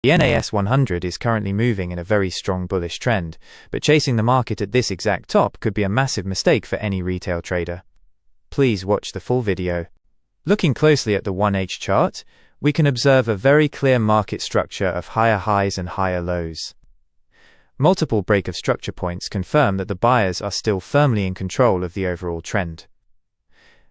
The NAS100 is currently moving in a very strong bullish trend, but chasing the market at this exact top could be a massive mistake for any retail trader. Please watch the full video. Looking closely at the 1H chart, we can observe a very clear market structure of higher highs and higher lows. Multiple break of structure points confirm that the buyers are still firmly in control of the overall trend.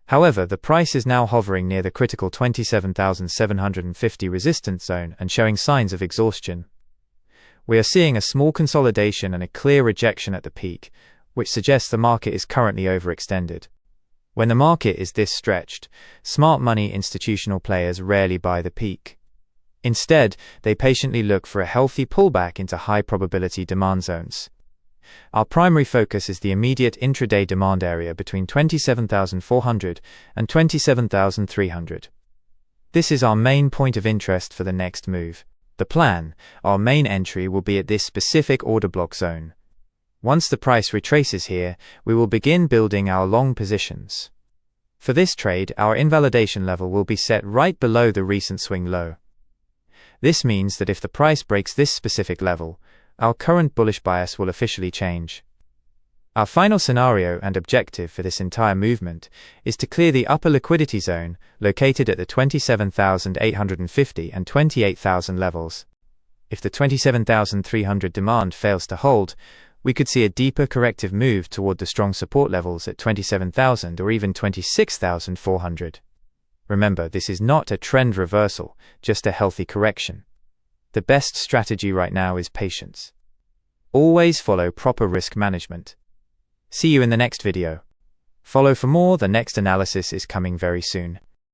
However, the price is now hovering near the critical 27,750 resistance zone and showing signs of exhaustion. We are seeing a small consolidation and a clear rejection at the peak, which suggests the market is currently overextended. When the market is this stretched, smart money institutional players rarely buy the peak. Instead, they patiently look for a healthy pullback into high probability demand zones. Our primary focus is the immediate intraday demand area between 27,400 and 27,300. This is our main point of interest for the next move. The plan, our main entry will be at this specific order block zone. Once the price retraces here, we will begin building our long positions. For this trade, our invalidation level will be set right below the recent swing low. This means that if the price breaks this specific level, our current bullish bias will officially change. Our final scenario and objective for this entire movement is to clear the upper liquidity zone located at the 27,850 and 28,000 levels. If the 27,300 demand fails to hold, we could see a deeper corrective move toward the strong support levels at 27,000 or even 26,400. Remember, this is not a trend reversal, just a healthy correction. The best strategy right now is patience. Always follow proper risk management. See you in the next video. Follow for more, the next analysis is coming very soon.